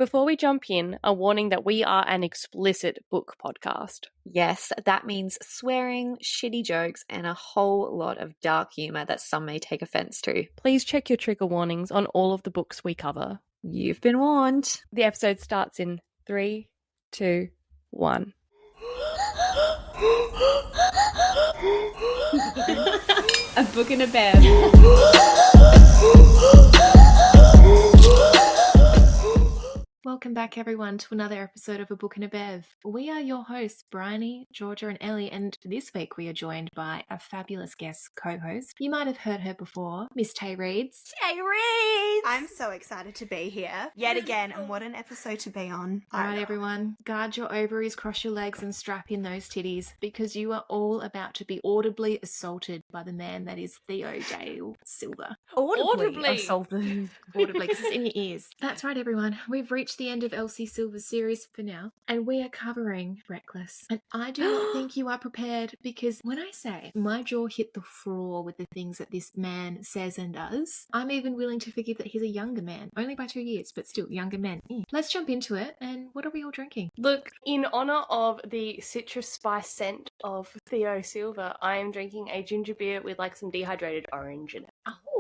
Before we jump in, a warning that we are an explicit book podcast. Yes, that means swearing, shitty jokes, and a whole lot of dark humour that some may take offence to. Please check your trigger warnings on all of the books we cover. You've been warned. The episode starts in 3, 2, 1. A book and a bev. Welcome back, everyone, to another episode of A Book and a Bev. We are your hosts, Bryony, Georgia, and Ellie, and this week we are joined by a fabulous guest co-host. You might have heard her before, Miss Tayreads. Tayreads! I'm so excited to be here yet again, and what an episode to be on. All right, everyone, guard your ovaries, cross your legs, and strap in those titties, because you are all about to be audibly assaulted by the man that is Theo Silva. Audibly assaulted. Audibly, because it's in your ears. That's right, everyone. We've reached the end of Elsie Silver's series for now, and we are covering Reckless. And I do not think you are prepared, because when I say my jaw hit the floor with the things that this man says and does, I'm even willing to forgive that he's a younger man, only by 2 years, but still, younger men. Let's jump into it, and what are we all drinking? Look, in honour of the citrus spice scent of Theo Silva, I am drinking a ginger beer with like some dehydrated orange in it.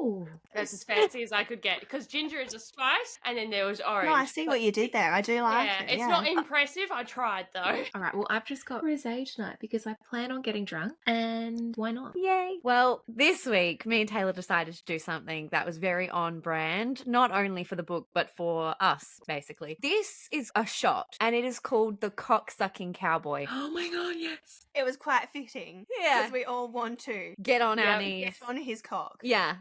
Oh, That's as fancy as I could get, because ginger is a spice, and then there was orange. No, I see what you did there. I do like it. It's not impressive. I tried, though. all right. Well, I've just got rosé tonight because I plan on getting drunk, and why not? Yay. Well, this week, me and Taylor decided to do something that was very on brand, not only for the book, but for us, basically. This is a shot, and it is called the Cock-Sucking Cowboy. Oh my god, yes. It was quite fitting. Yeah. Because we all want to Get on our Yeah, knees. get on his cock. Yeah.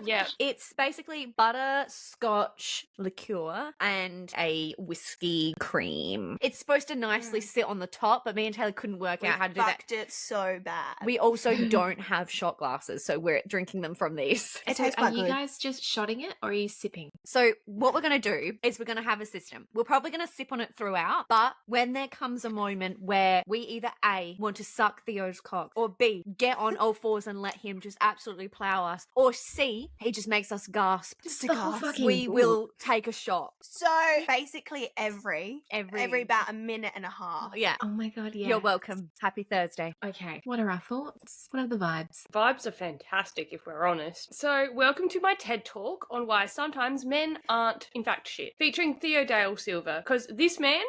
Yeah. It's basically butter, scotch, liqueur, and a whiskey cream. It's supposed to nicely sit on the top, but me and Taylor couldn't work We out how to do that. fucked it so bad. We also don't have shot glasses, so we're drinking them from these. It So tastes are quite you good. guys just shotting it, or are you sipping? So what we're going to do is we're going to have a system. We're probably going to sip on it throughout, but when there comes a moment where we either A, want to suck Theo's cock, or B, get on all fours and let him just absolutely plow us, or C, he just makes us gasp, Just a the whole gasp. fucking- we will take a shot. So basically every about a minute and a half. Yeah. Oh my god, yeah. You're welcome. Happy Thursday. Okay, what are our thoughts? What are the vibes? Vibes are fantastic, if we're honest. So, welcome to my TED Talk on why sometimes men aren't, in fact, shit. Featuring Theo Silva. Because this man,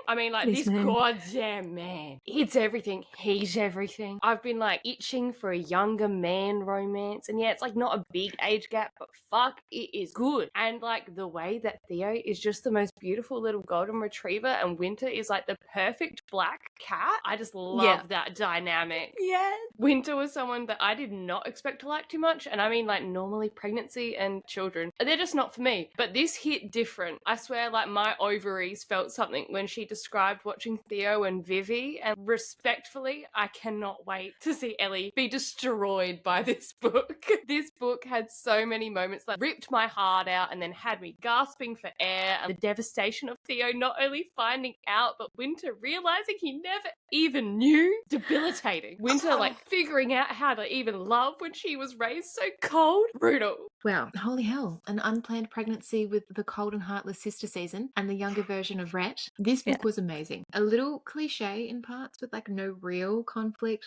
this man. goddamn man, it's everything. He's everything. I've been, itching for a younger man romance. And yeah, it's, not a big age gap, but fuck, it is good. And, the way that Theo is just the most beautiful little golden retriever, and Winter is, the perfect black cat. I just love that dynamic. Yeah. Winter was someone that I did not expect to like too much, and normally pregnancy and children, they're just not for me. But this hit different. I swear, my ovaries felt something when she described watching Theo and Vivi, and respectfully, I cannot wait to see Ellie be destroyed by this book. This book had so many moments that ripped my heart out and then had me gasping for air, and the devastation of Theo not only finding out, but Winter realizing he never even knew. Debilitating. Winter, figuring out how to even love when she was raised so cold. Brutal. Well, holy hell. An unplanned pregnancy with the cold and heartless sister season and the younger version of Rhett. This book was amazing. A little cliche in parts with no real conflict.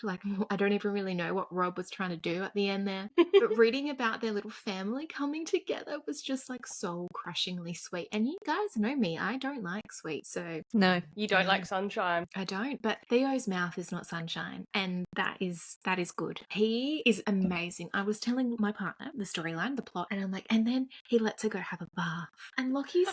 I don't even really know what Rob was trying to do at the end there. But reading about their little family coming together was just soul crushingly sweet. And you guys know me, I don't like sweet, so No. You don't like sunshine. I don't. But Theo's mouth is not sunshine, and that is good. He is amazing. I was telling my partner the storyline, the plot, and I'm and then he lets her go have a bath. And Lockie's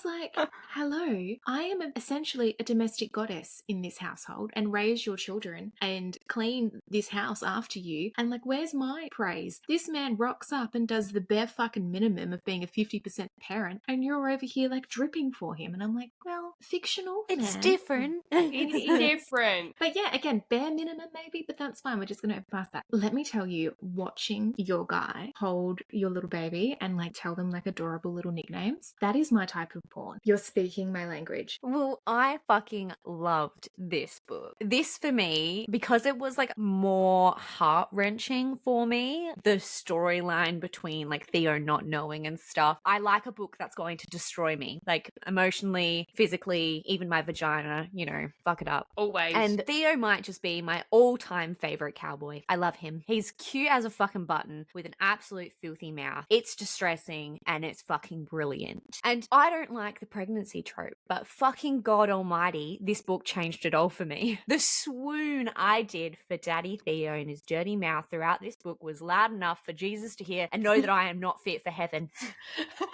hello, I am essentially a domestic goddess in this household and raise your children and clean this house after you. And where's my praise? This man rocks up and does the bare fucking minimum of being a 50% parent, and you're over here dripping for him. And I'm well, fictional. It's man. different. It's different. But yeah, again, bare minimum maybe, but that's fine. We're just going to pass that. Let me tell you, watching your guy hold your little baby Daddy and like tell them like adorable little nicknames. That is my type of porn. You're speaking my language. Well, I fucking loved this book. This for me, because it was like more heart-wrenching for me, the storyline between like Theo not knowing and stuff. I like a book that's going to destroy me, like emotionally, physically, even my vagina, you know, fuck it up. Always. And Theo might just be my all-time favorite cowboy. I love him. He's cute as a fucking button with an absolute filthy mouth. It's distressing and it's fucking brilliant. And I don't like the pregnancy trope, but fucking God almighty, this book changed it all for me. The swoon I did for Daddy Theo and his dirty mouth throughout this book was loud enough for Jesus to hear and know that I am not fit for heaven.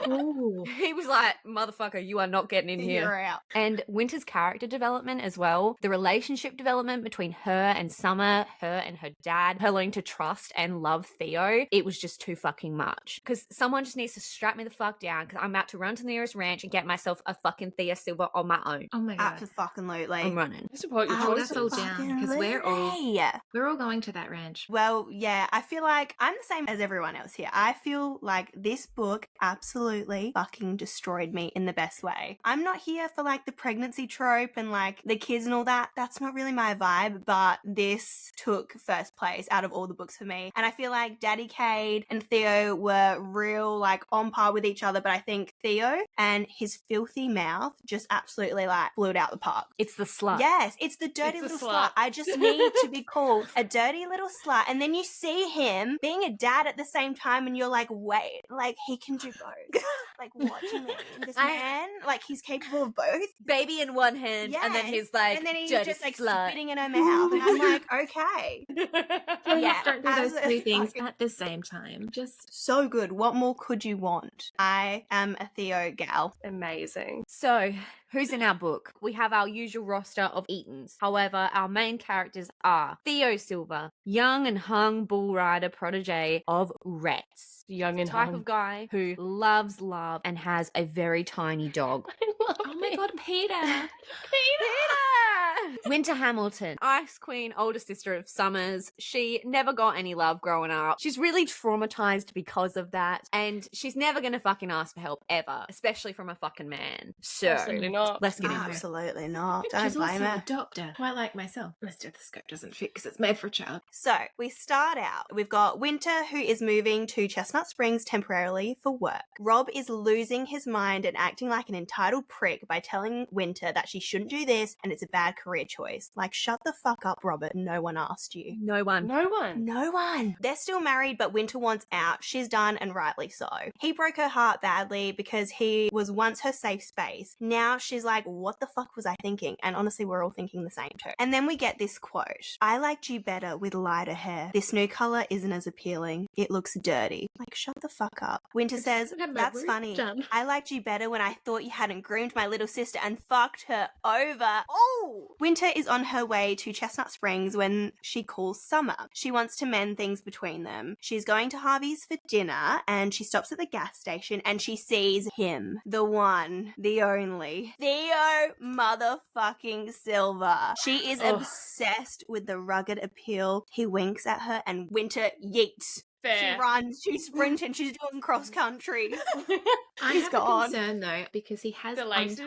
Ooh. He was like, motherfucker, you are not getting in here. You're out. And Winter's character development as well, the relationship development between her and Summer, her and her dad, her learning to trust and love Theo, it was just too fucking much. Because someone just needs to strap me the fuck down because I'm about to run to the nearest ranch and get myself a fucking Theo Silver on my own. Oh my god. Absolutely. I'm running. I support your Oh, choices. that's all down because we're all going to that ranch. Well, yeah, I feel like I'm the same as everyone else here. I feel like this book absolutely fucking destroyed me in the best way. I'm not here for like the pregnancy trope and like the kids and all that. That's not really my vibe, but this took first place out of all the books for me. And I feel like Daddy Cade and Theo were real like on par with each other, but I think Theo and his filthy mouth just absolutely like blew it out the park. It's the slut. Yes, it's the dirty It's the little slut. slut. I just need to be called a dirty little slut. And then you see him being a dad at the same time and you're like, wait, like he can do both. Like, what do you mean? This man, like he's capable of both? Baby in one hand, and then Yes. he's like, and then he's dirty just like slut. spitting in her mouth. And I'm like, okay. Please Yeah, don't do those absolutely two things fucking- at the same time. Just So good. What more could you want? I am a Theo gal. Amazing. So, who's in our book? We have our usual roster of Etons. However, our main characters are Theo Silva, young and hung bull rider protege of Rets. Young and Type hung. of guy who loves love and has a very tiny dog. I love oh my it. god, Peter. Winter Hamilton, Ice Queen, older sister of Summers. She never got any love growing up. She's really traumatized because of that, and she's never gonna fucking ask for help ever, especially from a fucking man. So Absolutely not. let's get into it. Absolutely not. Don't She's blame also her. a doctor, quite like myself. My stethoscope doesn't fit because it's made for a child. So we start out. We've got Winter, who is moving to Chestnut Springs temporarily for work. Rob is losing his mind and acting like an entitled prick by telling Winter that she shouldn't do this and it's a bad career choice. Like, shut the fuck up, Robert. No one asked you. No one. No one. No one. They're still married, but Winter wants out. She's done, and rightly so. He broke her heart badly because he was once her safe space. Now she's like, what the fuck was I thinking? And honestly, we're all thinking the same too. And then we get this quote. I liked you better with lighter hair. This new color isn't as appealing. It looks dirty. Like, shut the fuck up. Winter says, had my that's roots funny. done." I liked you better when I thought you hadn't groomed my little sister and fucked her over. Oh! Winter is on her way to Chestnut Springs when she calls Summer. She wants to mend things between them. She's going to Harvey's for dinner and she stops at the gas station and she sees him. The one, the only. Theo motherfucking Silva. She is Ugh. obsessed with the rugged appeal. He winks at her and Winter yeets. Fair. She runs, she's sprinting, she's doing cross country. I He's have gone. a concern though because he has The laces?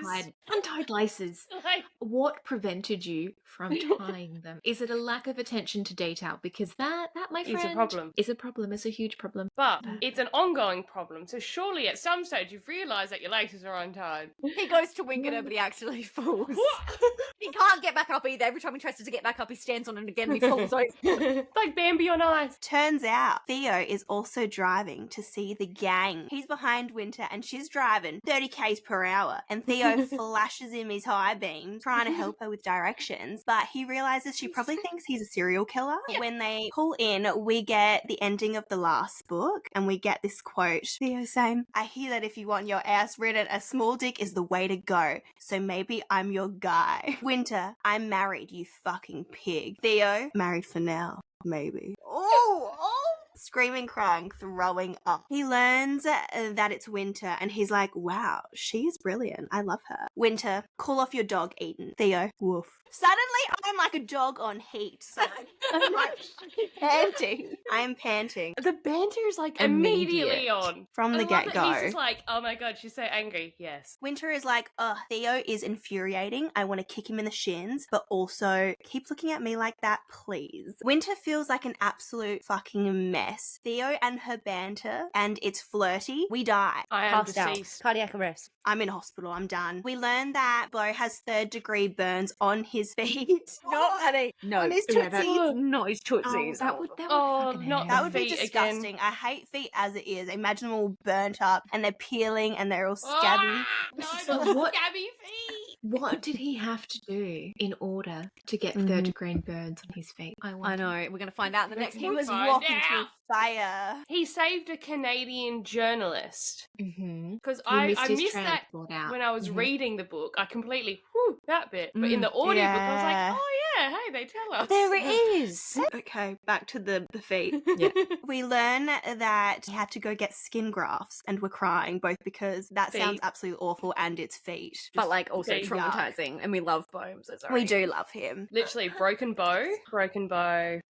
untied laces. Like, What prevented you from tying them? Is it a lack of attention to detail? Because that my Is a friend, problem. Is a problem. It's a huge problem. but it's an ongoing problem. So surely at some stage you've realised that your laces are untied. He goes to wink at her, but he actually falls. What? He can't get back up either. Every time he tries to get back up, he stands on it again and he falls over. Like Bambi on ice. Turns out Theo is also driving to see the gang. He's behind Winter and she's driving 30 k's per hour. And Theo flashes him his high beam, trying to help her with directions. But he realizes she probably thinks he's a serial killer. When they pull in, we get the ending of the last book and we get this quote. Theo saying, I hear that if you want your ass ridden, a small dick is the way to go. So maybe I'm your guy. Winter, I'm married, you fucking pig. Theo, married for now. Maybe. Oh, Screaming, crying, throwing up. He learns that it's Winter and he's like, wow, she's brilliant. I love her. Winter, call off your dog, Eden. Theo, woof. Suddenly, I'm like a dog on heat. Sorry. I'm like panting. I am panting. The banter is like Immediate. immediately on. From the I love that get-go. He's just like, oh my god, she's so angry. Yes. Winter is like, ugh, Theo is infuriating. I want to kick him in the shins, but also keep looking at me like that, please. Winter feels like an absolute fucking mess. Theo and her banter, and it's flirty. We die. I am Passed out. deceased. Cardiac arrest. I'm in hospital. I'm done. We learn that Bo has 3rd-degree burns on his feet. Not honey. No. On his Yeah, that- tootsies. Not his tootsies. that would Oh, fucking not hurt. That would be Feet disgusting. again. I hate feet as it is. Imagine them all burnt up and they're peeling and they're all scabby. Ah, no, But not what- scabby feet. What did he have to do in order to get Mhm. 3rd-degree burns on his feet? I know. We're going to find out in the next He one. was Find walking through out. fire. He saved a Canadian journalist Mm-hmm. because He I missed his missed that transport out. when I was Mhm. reading the book. I completely that bit, but in the audiobook, I was Yeah. like, oh yeah, hey, they tell us. There it is. Okay, back to the feet. Yeah. We learn that he had to go get skin grafts and we're crying both because that Feet. sounds absolutely awful and it's feet. But like also Big traumatizing, and we love Bo. I'm so sorry. We do love him. Literally broken bow.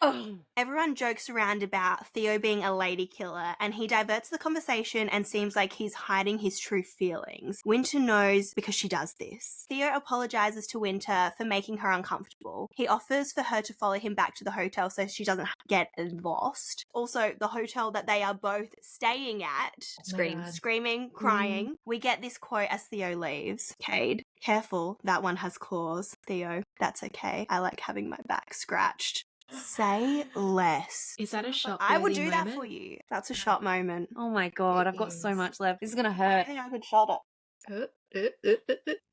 Oh. Everyone jokes around about Theo being a lady killer, and he diverts the conversation and seems like he's hiding his true feelings. Winter knows because she does this. Theo apologizes to Winter for making her uncomfortable. He offers for her to follow him back to the hotel so she doesn't get lost. Also, the hotel that they are both staying at. Screams. Screaming, crying. We get this quote as Theo leaves. Cade, careful, that one has claws. Theo, that's okay. I like having my back scratched. Say less. Is that a shot? I would do that for you. That's a shot moment. Oh my god, It I've got so is. much left. This is going to I hurt. think I could shot it.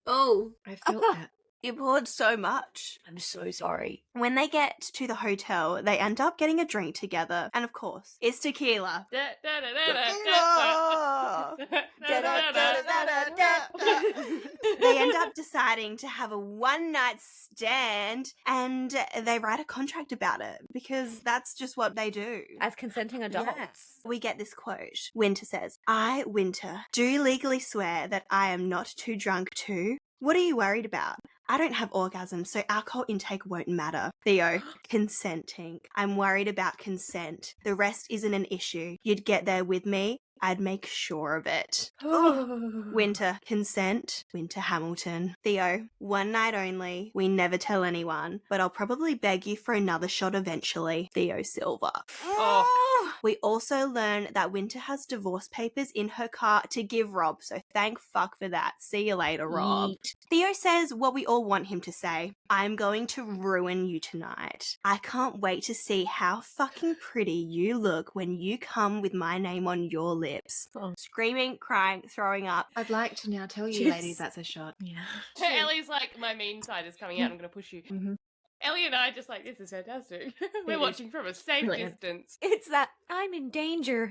Oh, I felt that. you poured so much. I'm so sorry. When they get to the hotel, they end up getting a drink together. And of course, it's tequila. They end up deciding to have a one-night stand and they write a contract about it because that's just what they do. As consenting adults. Yes. We get this quote. Winter says, I, Winter, do legally swear that I am not too drunk too. What are you worried about? I don't have orgasms, so alcohol intake won't matter. Theo, consenting. I'm worried about consent. The rest isn't an issue. You'd get there with me. I'd make sure of it. Winter, consent. Winter Hamilton. Theo, one night only. We never tell anyone, but I'll probably beg you for another shot eventually. Theo Silver. Oh. We also learn that Winter has divorce papers in her car to give Rob, so thank fuck for that. See you later, Rob. Yeet. Theo says what we all want him to say. I'm going to ruin you tonight. I can't wait to see how fucking pretty you look when you come with my name on your lips. Oh. Screaming, crying, throwing up. I'd like to now tell you, Cheers. ladies, that's a shot. Yeah. Ellie's like, my mean side is coming out. I'm going to push you. Mhm. Ellie and I are just like, this is fantastic. We're It is watching from a safe brilliant. distance. It's that I'm in danger.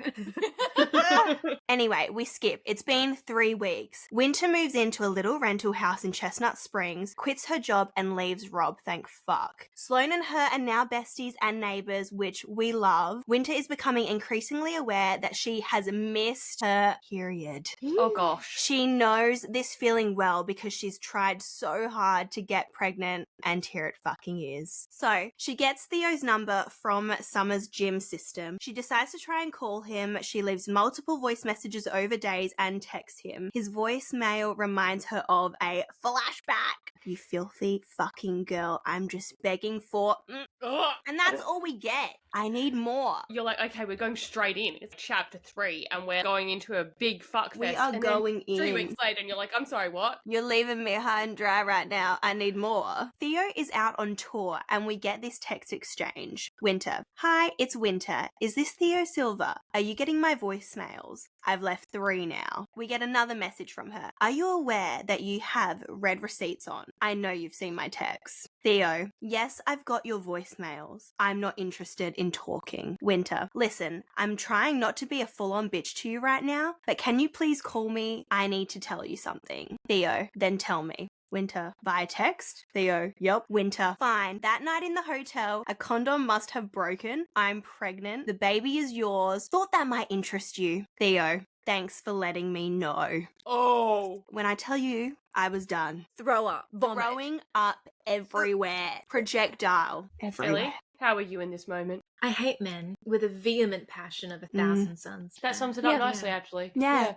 Anyway, we skip. It's been 3 weeks. Winter moves into a little rental house in Chestnut Springs, quits her job, and leaves Rob, thank fuck. Sloane and her are now besties and neighbours, which we love. Winter is becoming increasingly aware that she has missed her period. Oh gosh. She knows this feeling well because she's tried so hard to get pregnant, and here it fucking is. So, she gets Theo's number from Summer's gym system. She decides to try and call him. She leaves multiple voice messages over days and texts him. His voicemail reminds her of a flashback. You filthy fucking girl. I'm just begging for... Ugh. And that's all we get. I need more. You're like, okay, we're going straight in. It's chapter 3, and we're going into a big fuck fest. We are and going then 3 in. weeks later, and you're like, I'm sorry, what? You're leaving me high and dry right now. I need more. Theo is out on tour and we get this text exchange. Winter. Hi, it's Winter. Is this Theo Silva? Are you getting my voicemails? I've left 3 now. We get another message from her. Are you aware that you have red receipts on? I know you've seen my texts. Theo. Yes, I've got your voicemails. I'm not interested in talking. Winter. Listen, I'm trying not to be a full-on bitch to you right now, but can you please call me? I need to tell you something. Theo. Then tell me. Winter. Via text? Theo, yep. Winter. Fine. That night in the hotel, a condom must have broken. I'm pregnant. The baby is yours. Thought that might interest you. Theo, thanks for letting me know. Oh. When I tell you, I was done. Throw up. Vomit. Throwing up everywhere. Projectile. Ellie, how are you in this moment? I hate men with a vehement passion of 1,000 suns. That sums it up Yeah. nicely, actually. Yeah.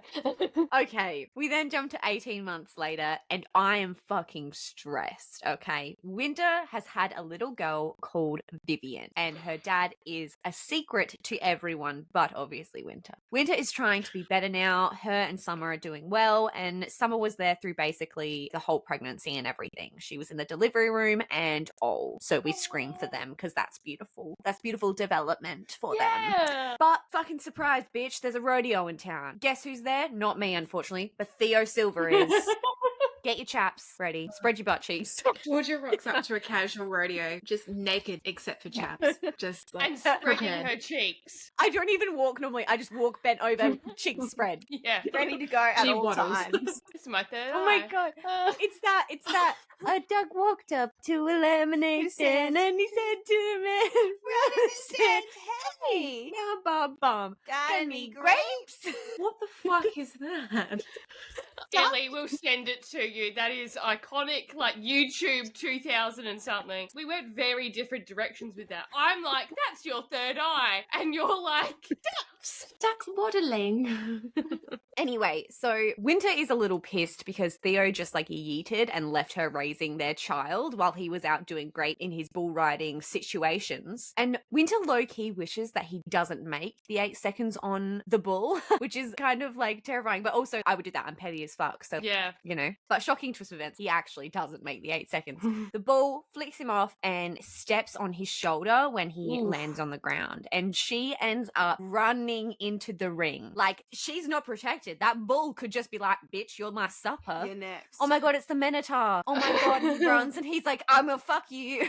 Okay, we then jump to 18 months later, and I am fucking stressed, okay? Winter has had a little girl called Vivian, and her dad is a secret to everyone, but obviously Winter. Winter is trying to be better now. Her and Summer are doing well, and Summer was there through basically the whole pregnancy and everything. She was in the delivery room and all, so we scream for them because that's beautiful. That's beautiful development for them. Yeah. But fucking surprise, bitch, there's a rodeo in town. Guess who's there? Not me, unfortunately, but Theo Silver is. Get your chaps ready. Spread your butt cheeks. Georgia rocks up to a casual rodeo, just naked except for chaps. Just like And spreading prepared. her cheeks. I don't even walk normally. I just walk bent over, cheeks spread. Yeah. Ready to go at She all waddles. times. This is my third Oh my eye. god. It's that. A duck walked up to a lemonade stand and he said to the man, Run stand, hey, now Bob Bomb. got Got any any grapes? What the fuck is that? Ellie will send it to you. That is iconic, like YouTube 2000 and something. We went very different directions with that. I'm like, that's your third eye. And you're like, ducks. Ducks waddling. Anyway, so Winter is a little pissed because Theo just like yeeted and left her raising their child while he was out doing great in his bull riding situations. And Winter low-key wishes that he doesn't make the 8 seconds on the bull, which is kind of like terrifying. But also, I would do that. I'm petty as fuck. So, Yeah. you know. But shocking twist of events, he actually doesn't make the 8 seconds. The bull flicks him off and steps on his shoulder when he Oof. lands on the ground. And she ends up running into the ring. Like, she's not protected. That bull could just be like, bitch, you're my supper. You're next. Oh my god, it's the Minotaur. Oh my god, he runs and he's like, I'm gonna fuck you.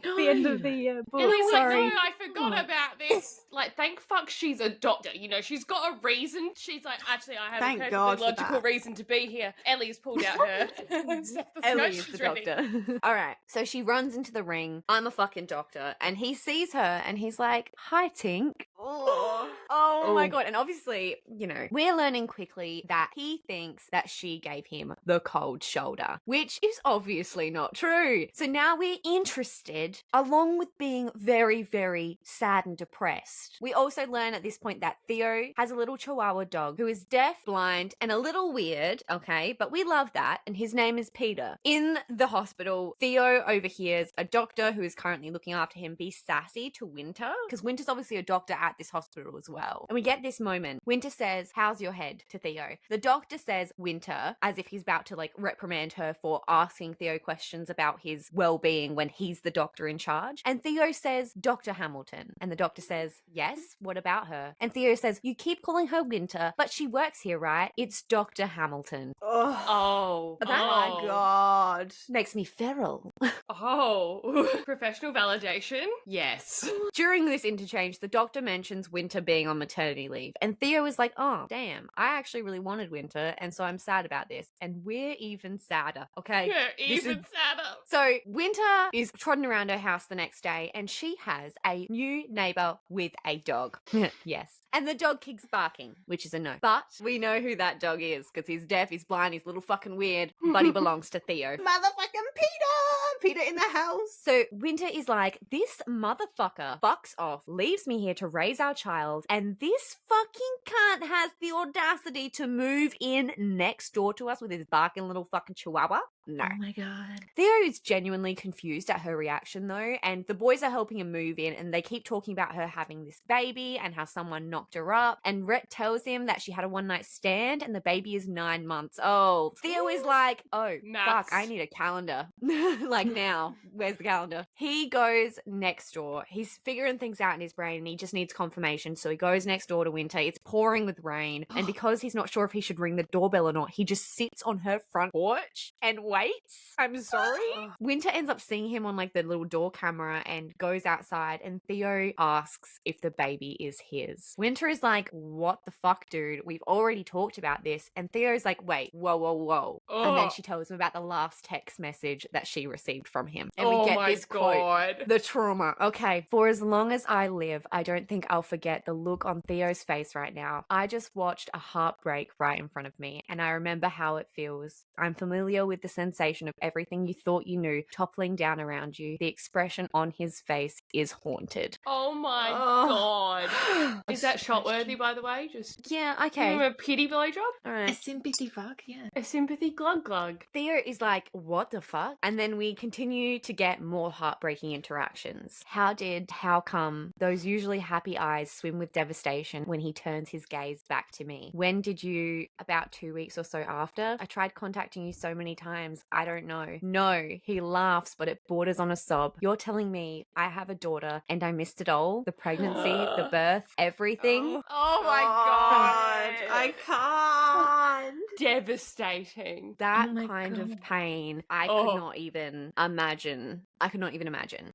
No. The end of the bull. And I'm Sorry. like, no, I forgot about this. Like, thank fuck she's a doctor. You know, she's got a reason. She's like, actually, I have Thank a God perfectly for logical that. reason to be here. Ellie's pulled out her stethoscope. Ellie is She's the ready. doctor. All right. So she runs into the ring. I'm a fucking doctor. And he sees her and he's like, hi, Tink. Oh. Oh my Oh. god. And obviously, you know, we're learning quickly that he thinks that she gave him the cold shoulder, which is obviously not true. So now we're interested, along with being very, very sad and depressed. We also learn at this point that Theo has a little chihuahua dog who is deaf, blind, and a little weird, okay? But we love that. And his name is Peter. In the hospital, Theo overhears a doctor who is currently looking after him be sassy to Winter, because Winter's obviously a doctor at this hospital as well. And we get this moment. Winter says, how's your head, to Theo. The doctor says Winter, as if he's about to like reprimand her for asking Theo questions about his well-being when he's the doctor in charge. And Theo says, Dr. Hamilton. And the doctor says, yes, what about her? And Theo says, you keep calling her Winter, but she works here, right? It's Dr. Hamilton. Oh. Oh. Oh my god. Makes me feral. Oh. Professional validation? Yes. During this interchange, the doctor mentions Winter being on maternity leave. And Theo is like, oh, damn, I actually really wanted Winter, and so I'm sad about this. And we're even sadder, okay? Yeah, This even is- sadder. So Winter is trotting around her house the next day and she has a new neighbor with a dog. Yes. And the dog keeps barking, which is a no. But we know who that dog is because he's deaf, he's blind, he's a little fucking weird, but he belongs to Theo. Motherfucking Peter! Peter in the house. So Winter is like, this motherfucker fucks off, leaves me here to raise our child, and this fucking cunt has the audacity to move in next door to us with his barking little fucking chihuahua? No. Oh my god. Theo is genuinely confused at her reaction though, and the boys are helping him move in and they keep talking about her having this baby and how someone knocked her up, and Rhett tells him that she had a one-night stand and the baby is 9 months old. Theo is like, oh, Maths. fuck, I need a calendar. Like now, where's the calendar? He goes next door. He's figuring things out in his brain and he just needs confirmation, so he goes next door to Winter. It's pouring with rain, and because he's not sure if he should ring the doorbell or not, he just sits on her front porch and waits. I'm sorry. Winter ends up seeing him on like the little door camera and goes outside, and Theo asks if the baby is his. Winter is like, what the fuck, dude? We've already talked about this. And Theo's like, wait, whoa. And then she tells him about the last text message that she received from him. And we get this quote. The trauma. Okay. For as long as I live, I don't think I'll forget the look on Theo's face right now. I just watched a heartbreak right in front of me, and I remember how it feels. I'm familiar with the sensation of everything you thought you knew toppling down around you. The expression on his face is haunted. Oh my god. Is that shot worthy, by the way? Just yeah, give okay. him a pity blowjob? All A right. sympathy fuck, yeah. A sympathy glug glug. Theo is like, what the fuck? And then we continue to get more heartbreaking interactions. How come those usually happy eyes swim with devastation when he turns his gaze back to me? When did you? About 2 weeks or so after. I tried contacting you so many times. I don't know. No, he laughs, but it borders on a sob. You're telling me I have a daughter and I missed it all? The pregnancy, the birth, everything? Oh my god. I can't. Devastating. That Oh my kind of God. pain, I Oh. could not even imagine.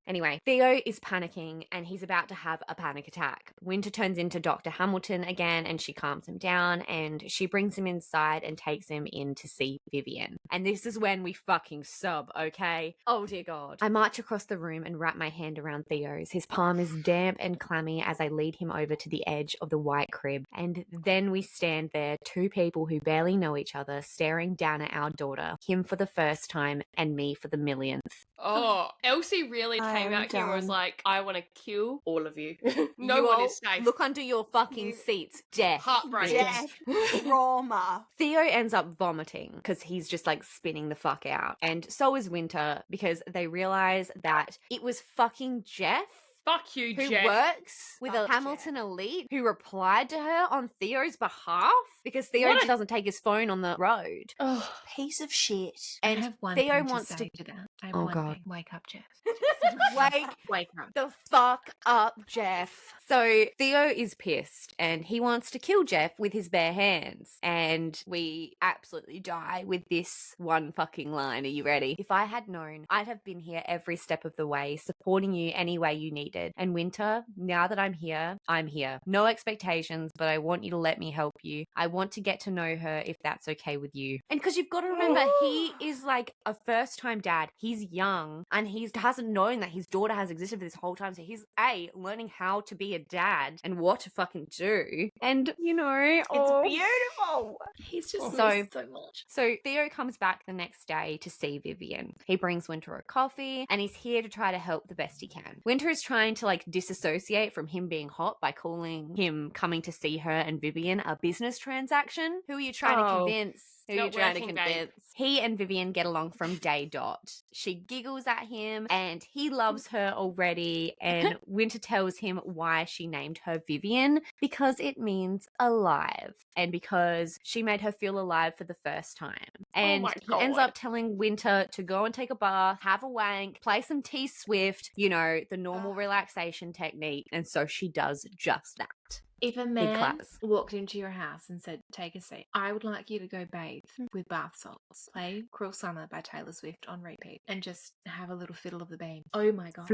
Anyway, Theo is panicking and he's about to have a panic attack. Winter turns into Dr. Hamilton again and she calms him down and she brings him inside and takes him in to see Vivian. And this is when we fucking sub, okay? Oh dear God. I march across the room and wrap my hand around Theo's. His palm is damp and clammy as I lead him over to the edge of the white crib. And then we stand there, two people who barely know each other, staring down at our daughter, him for the first time and me for the millionth. Oh, Elsie really I came am out here and was done. like, I want to kill all of you. No You one all is safe. Look under your fucking seats. Death. Heartbreak. Death. Trauma. Theo ends up vomiting because he's just like spinning the fuck out. And so is Winter because they realize that it was fucking Geoff. Fuck you, Who Jeff. works with a Fuck Hamilton elite who replied to her on Theo's behalf because Theo What a- doesn't take his phone on the road. Oh, Piece of shit. And I have one Theo thing wants to to say to that. I have Oh, one God. thing. Wake up, Jeff. wake the fuck up, Geoff. So Theo is pissed and he wants to kill Geoff with his bare hands. And we absolutely die with this one fucking line. Are you ready? If I had known, I'd have been here every step of the way, supporting you any way you needed. And Winter, now that I'm here. No expectations, but I want you to let me help you. I want to get to know her if that's okay with you. And because you've got to remember, he is like a first-time dad. He's young and he hasn't known that his daughter has existed for this whole time. So he's learning how to be a dad and what to fucking do. And you know, It's beautiful. He's just So- missed so much. So Theo comes back the next day to see Vivian. He brings Winter a coffee and he's here to try to help the best he can. Winter is trying to like disassociate from him being hot by calling him coming to see her and Vivian a business transaction. Who are you trying to Oh. convince? Who are you Not trying to working, babe. convince? He and Vivian get along from day dot. She giggles at him and he loves her already. And Winter tells him why she named her Vivian, because it means alive and because she made her feel alive for the first time. And my he ends God. up telling Winter to go and take a bath, have a wank, play some T-Swift, you know, the normal relaxation technique. And so she does just that. If a man class. walked into your house and said, take a seat, I would like you to go bathe with bath salts, play Cruel Summer by Taylor Swift on repeat, and just have a little fiddle of the bean. Oh my God.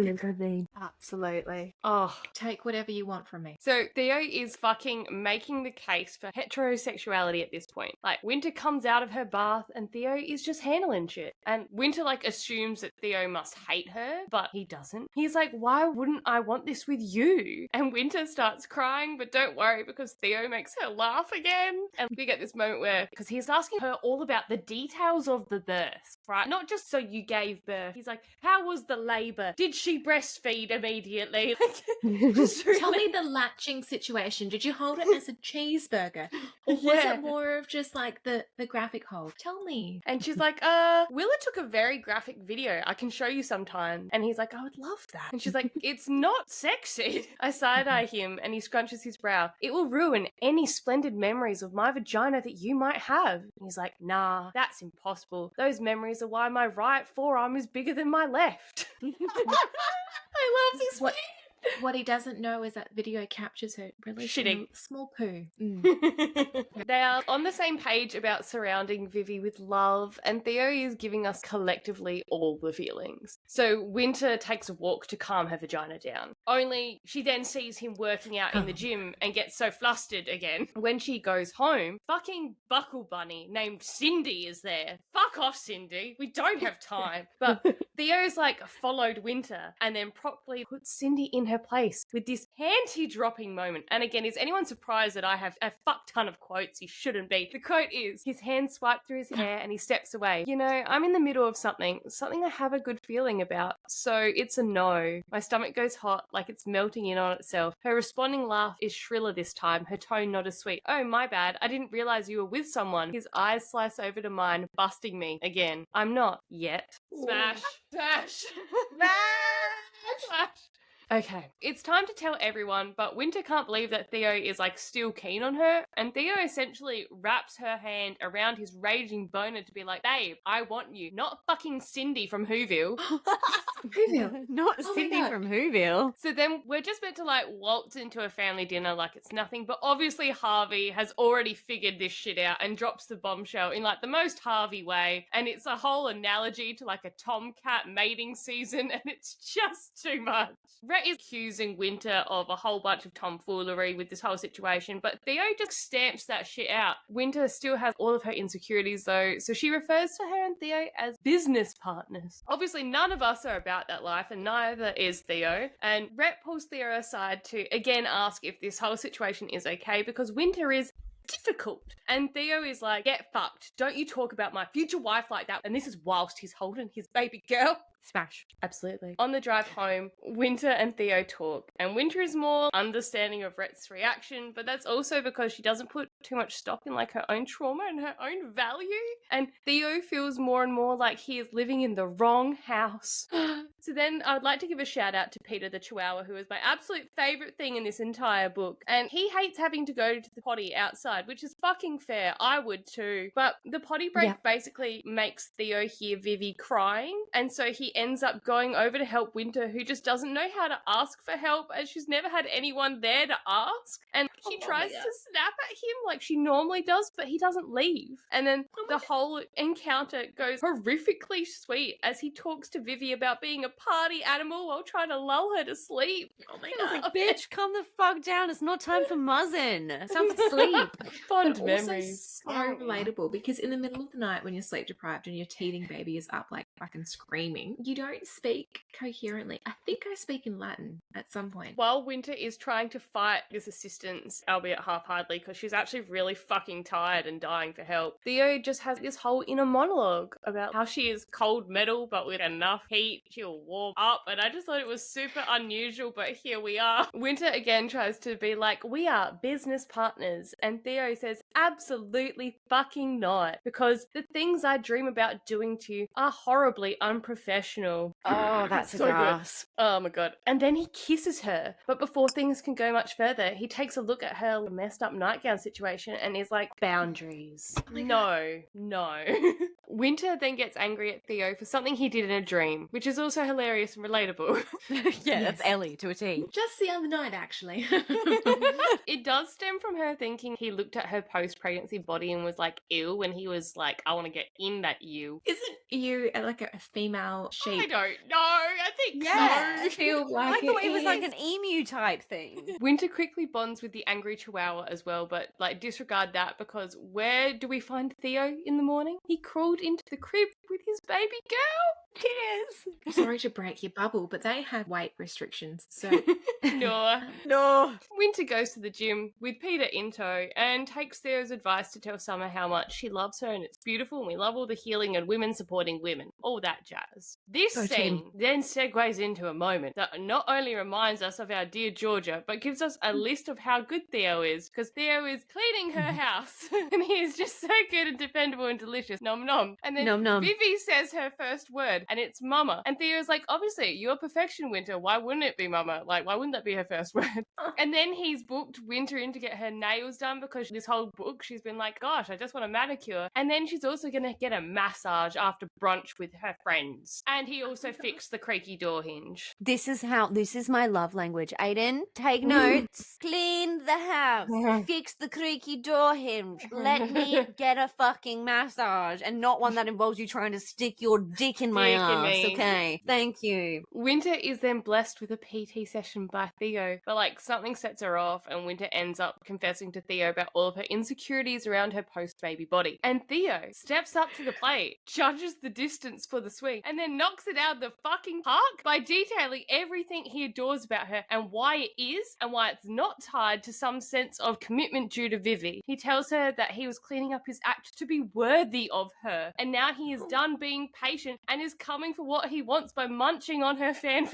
Absolutely. oh. Take whatever you want from me. So Theo is fucking making the case for heterosexuality at this point. Like, Winter comes out of her bath and Theo is just handling shit. And Winter like assumes that Theo must hate her, but he doesn't. He's like, why wouldn't I want this with you? And Winter starts crying, but don't worry because Theo makes her laugh again. And we get this moment where, because he's asking her all about the details of the birth, right? Not just so you gave birth. He's like, how was the labor? Did she breastfeed immediately? Just Tell really- me the latching situation. Did you hold it as a cheeseburger? Or was Yeah. it more of just like the graphic hold? Tell me. And she's like, Willa took a very graphic video. I can show you sometime. And he's like, I would love that. And she's like, it's not sexy. I side-eye him and he scrunches his brow. It will ruin any splendid memories of my vagina that you might have. And he's like, nah, that's impossible. Those memories are why my right forearm is bigger than my left. I love this. What? What he doesn't know is that video captures her releasing Shitting. a small poo. They are on the same page about surrounding Vivi with love, and Theo is giving us collectively all the feelings. So Winter takes a walk to calm her vagina down. Only she then sees him working out in the gym and gets so flustered again. When she goes home, fucking Buckle Bunny named Cindy is there. Fuck off, Cindy. We don't have time. But Theo's like followed Winter and then properly put Cindy in her place with this panty-dropping moment. And again, is anyone surprised that I have a fuck ton of quotes? You shouldn't be. The quote is, his hand swiped through his hair and he steps away. You know, I'm in the middle of something I have a good feeling about. So it's a no. My stomach goes hot, like it's melting in on itself. Her responding laugh is shriller this time, her tone not as sweet. Oh, my bad. I didn't realize you were with someone. His eyes slice over to mine, busting me. Again, I'm not yet. Smash. Smash. Smash. Okay, it's time to tell everyone, but Winter can't believe that Theo is like still keen on her, and Theo essentially wraps her hand around his raging boner to be like, babe, I want you, not fucking Cindy from Whoville. Whoville? Not Oh my Cindy God. from Whoville. So then we're just meant to like waltz into a family dinner like it's nothing, but obviously Harvey has already figured this shit out and drops the bombshell in like the most Harvey way, and it's a whole analogy to like a tomcat mating season, and it's just too much. Rhett is accusing Winter of a whole bunch of tomfoolery with this whole situation, but Theo just stamps that shit out. Winter still has all of her insecurities though, so she refers to her and Theo as business partners. Obviously none of us are about that life, and neither is Theo, and Rhett pulls Theo aside to again ask if this whole situation is okay, because Winter is difficult. And Theo is like, get fucked. Don't you talk about my future wife like that. And this is whilst he's holding his baby girl. Smash. Absolutely. On the drive home, Winter and Theo talk, and Winter is more understanding of Rhett's reaction, but that's also because she doesn't put too much stock in like her own trauma and her own value, and Theo feels more and more like he is living in the wrong house. So then I would like to give a shout out to Peter the Chihuahua, who is my absolute favourite thing in this entire book, and he hates having to go to the potty outside, which is fucking fair. I would too. But the potty break basically makes Theo hear Vivi crying, and so he ends up going over to help Winter, who just doesn't know how to ask for help, as she's never had anyone there to ask, and she tries to snap at him like she normally does, but he doesn't leave. And then the whole encounter goes horrifically sweet as he talks to Vivi about being a party animal while trying to lull her to sleep. Oh my I was God. like, bitch, calm the fuck down. It's not time for muzzing. It's time for sleep. Fond But memories. also so relatable, because in the middle of the night when you're sleep deprived and your teething baby is up like fucking screaming, you don't speak coherently. I think I speak in Latin at some point. While Winter is trying to fight this assistance, albeit half-heartedly, because she's actually really fucking tired and dying for help, Theo just has this whole inner monologue about how she is cold metal, but with enough heat, she'll warm up, and I just thought it was super unusual, but here we are. Winter again tries to be like, we are business partners, and Theo says, absolutely fucking not, because the things I dream about doing to you are horribly unprofessional. Oh, that's So a good. gas. Oh my God. And then he kisses her. But before things can go much further, he takes a look at her messed up nightgown situation and is like, boundaries. No. Winter then gets angry at Theo for something he did in a dream, which is also hilarious and relatable. Yeah, that's Ellie to a T. Just the other night, actually. It does stem from her thinking he looked at her post-pregnancy body and was like, ew, when he was like, I want to get in that ew. Isn't you like a female sheep? I don't know. I think Yes. I feel like I thought it was is. like an emu type thing. Winter quickly bonds with the angry chihuahua as well, but like disregard that, because where do we find Theo in the morning? He crawled into the crib with his baby girl. Yes. Sorry to break your bubble, but they had weight restrictions, so No. No. Winter goes to the gym with Peter in tow and takes Theo's advice to tell Summer how much she loves her and it's beautiful and we love all the healing and women supporting women. All that jazz. This Go scene team. then segues into a moment that not only reminds us of our dear Georgia, but gives us a list of how good Theo is, because Theo is cleaning her house and he is just so good and dependable and delicious. Nom nom. And then Nom nom. Vivi says her first word, word, and it's mama. And Theo's like, obviously, you're perfection, Winter. Why wouldn't it be mama? Like, why wouldn't that be her first word? And then he's booked Winter in to get her nails done because this whole book she's been like, gosh, I just want a manicure. And then she's also going to get a massage after brunch with her friends. And he also fixed the creaky door hinge. This is my love language. Aiden, take notes. Clean the house. Fix the creaky door hinge. Let me get a fucking massage, and not one that involves you trying to stick your dick in my ass. Okay, thank you. Winter is then blessed with a PT session by Theo, but like something sets her off, and Winter ends up confessing to Theo about all of her insecurities around her post-baby body. And Theo steps up to the plate, judges the distance for the swing, and then knocks it out of the fucking park by detailing everything he adores about her and why it is and why it's not tied to some sense of commitment due to Vivi. He tells her that he was cleaning up his act to be worthy of her, and now he is done being patient and is coming for what he wants by munching on her fan.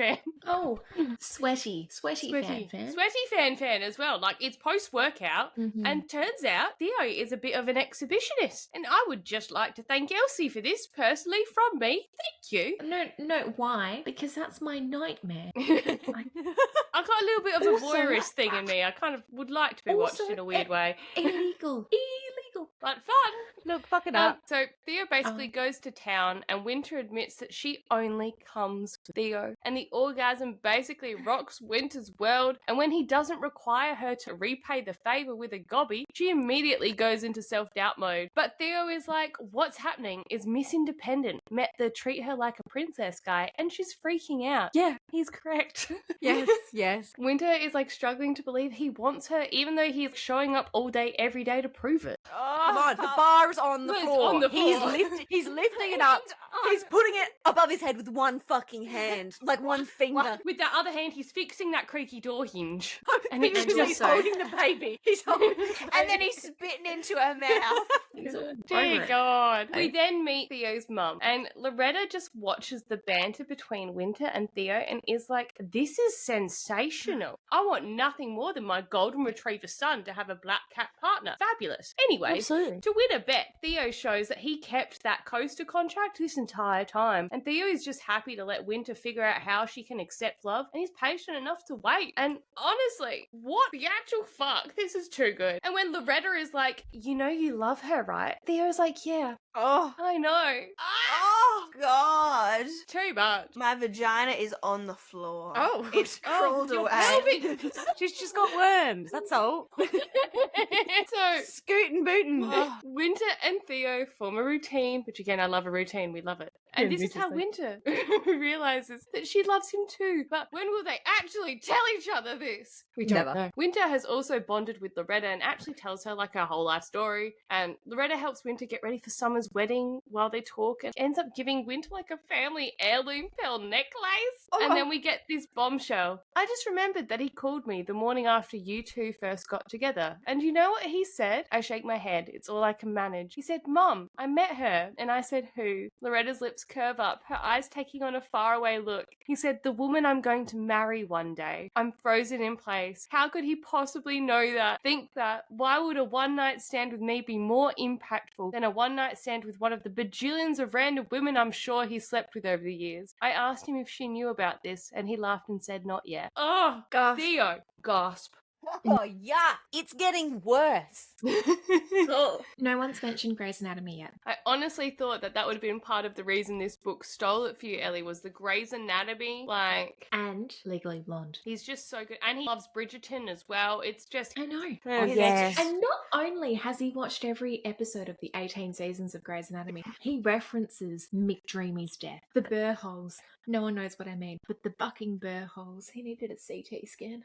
Oh, sweaty fan. Sweaty fan as well. Like, it's post-workout, and turns out Theo is a bit of an exhibitionist. And I would just like to thank Elsie for this personally from me. Thank you. No, why? Because that's my nightmare. I got a little bit of a Also, voyeurist thing in me. I kind of would like to be watched in a weird way. Illegal. But fun. Look, fuck it up. So Theo basically goes to town, and Winter admits that she only comes for Theo. And the orgasm basically rocks Winter's world, and when he doesn't require her to repay the favour with a gobby, she immediately goes into self-doubt mode. But Theo is like, what's happening is Miss Independent met the treat her like a princess guy, and she's freaking out. Yeah, he's correct. Yes. Winter is like struggling to believe he wants her, even though he's showing up all day, every day to prove it. Come on, the bar's on the It's floor. on the floor. He's lifting it up. He's putting it above his head with one fucking hand, like one finger. With that other hand, he's fixing that creaky door hinge. And it's he's just holding the baby. He's holding the baby. And then he's spitting into her mouth. Dear God. We then meet Theo's mum, and Loretta just watches the banter between Winter and Theo and is like, this is sensational. I want nothing more than my golden retriever son to have a black cat partner. Fabulous. Anyways, to win a bet, Theo shows that he kept that coaster contract this entire time, and Theo is just happy to let Winter figure out how she can accept love, and he's patient enough to wait. And honestly, what the actual fuck? This is too good. And when Loretta is like, you know you love her, right? Theo's like, yeah, Oh. I know. Oh, God. Too much. My vagina is on the floor. Oh. It's crawled you're away. moving. She's just got worms, that's all. So, Scootin' bootin'. Winter and Theo form a routine, which again, I love a routine. We love it. And this is how Winter realizes that she loves him too. But when will they actually tell each other this? We don't Never. know. Winter has also bonded with Loretta and actually tells her like her whole life story. And Loretta helps Winter get ready for Summer's wedding while they talk, and ends up giving Winter like a family heirloom pearl necklace. And then we get this bombshell. I just remembered that he called me the morning after you two first got together. And you know what he said? I shake my head. It's all I can manage. He said, Mom, I met her. And I said, who? Loretta's lips curve up, her eyes taking on a faraway look. He said, the woman I'm going to marry one day. I'm frozen in place. How could he possibly know that? Think that? Why would a one-night stand with me be more impactful than a one-night stand with one of the bajillions of random women I'm sure he slept with over the years? I asked him if she knew about this, and he laughed and said, not yet. Oh, Gasp. Theo. Gasp. Oh, yeah. It's getting worse. No one's mentioned Grey's Anatomy yet. I honestly thought that would have been part of the reason this book stole it for you, Ellie, was the Grey's Anatomy. Like, And Legally Blonde. he's just so good. And he loves Bridgerton as well. It's just... I know. Oh, yes. And not only has he watched every episode of the 18 seasons of Grey's Anatomy, he references Mick Dreamy's death. The burr holes. No one knows what I mean, but the bucking burr holes. He needed a CT scan.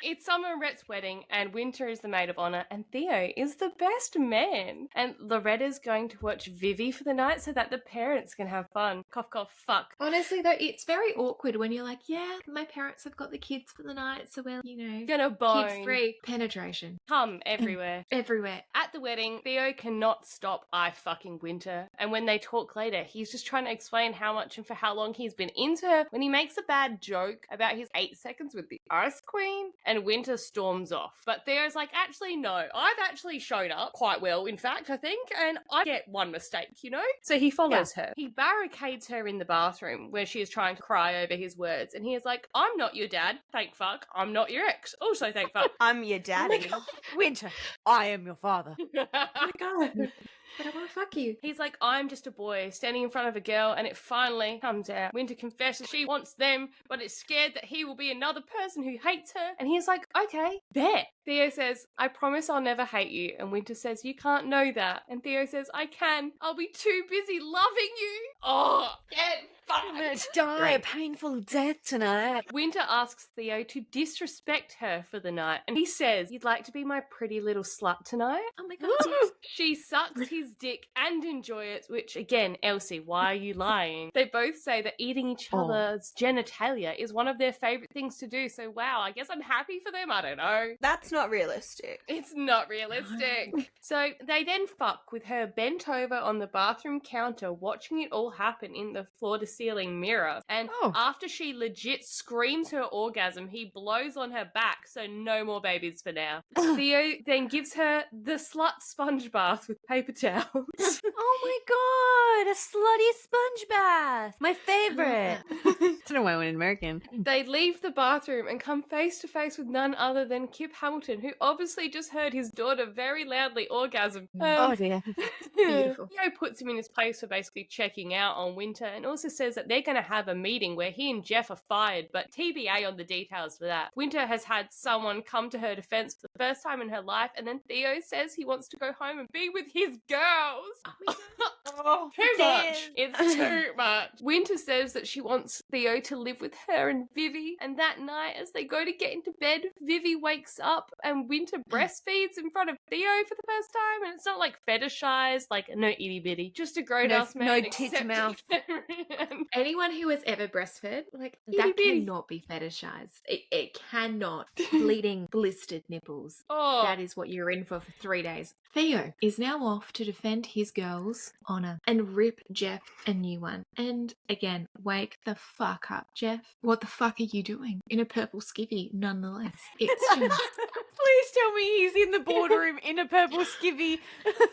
It's Summer and Rhett's wedding, and Winter is the maid of honor, and Theo is the best man. And Loretta's going to watch Vivi for the night so that the parents can have fun. Cough, cough, fuck. Honestly, though, it's very awkward when you're like, yeah, my parents have got the kids for the night, so we're, Gonna bone. kids free. Penetration. Come everywhere. Everywhere. At the wedding, Theo cannot stop I fucking Winter. And when they talk later, he's just trying to explain how much and for how long he's been into her when he makes a bad joke about his 8 seconds with the Ice Queen. And Winter storms storms off. But Theo's like, actually, no, I've actually shown up quite well, in fact, I think, and I get one mistake, you know? So he follows her. He barricades her in the bathroom where she is trying to cry over his words, and he is like, I'm not your dad, thank fuck. I'm not your ex, also thank fuck. I'm your daddy. Winter, I am your father. Oh my god. But I want to fuck you. He's like, I'm just a boy standing in front of a girl, and it finally comes out. Winter confesses she wants them, but is scared that he will be another person who hates her. And he's like, okay, bet. Theo says, I promise I'll never hate you. And Winter says, you can't know that. And Theo says, I can. I'll be too busy loving you. Oh, get I'm gonna fucked. die a painful death tonight. Winter asks Theo to disrespect her for the night, and he says, you'd like to be my pretty little slut tonight? Oh my god. She sucks his dick and enjoy it, which again, Elsie, why are you lying? They both say that eating each other's genitalia is one of their favourite things to do, so wow, I guess I'm happy for them, I don't know. That's not realistic. It's not realistic. So they then fuck with her bent over on the bathroom counter, watching it all happen in the floor-to-ceiling mirror. And after she legit screams her orgasm, he blows on her back, so no more babies for now. Theo then gives her the slut sponge bath with paper towels. Oh my god, a slutty sponge bath. My favorite. I don't know why I went American. They leave the bathroom and come face to face with none other than Kip Hamilton, who obviously just heard his daughter very loudly orgasm. Oh dear. Beautiful. Theo puts him in his place for basically checking out on Winter, and also says that they're going to have a meeting where he and Geoff are fired, but TBA on the details for that. Winter has had someone come to her defense for the first time in her life, and then Theo says he wants to go home and be with his girls. Oh, too much. It's too much. Winter says that she wants Theo to live with her and Vivi, and that night as they go to get into bed, Vivi wakes up and Winter breastfeeds in front of Theo for the first time, and it's not like fetishized, like no itty bitty, just a grown-ass man. No tit to accepting mouth. everyone. Anyone who has ever breastfed, like, Itty that bitty. cannot be fetishized. It cannot. Bleeding, blistered nipples. Oh, That is what you're in for 3 days. Theo is now off to defend his girls' honour and rip Geoff a new one. And again, wake the fuck up, Geoff. What the fuck are you doing? In a purple skivvy, nonetheless. It's just... Please tell me he's in the boardroom in a purple skivvy.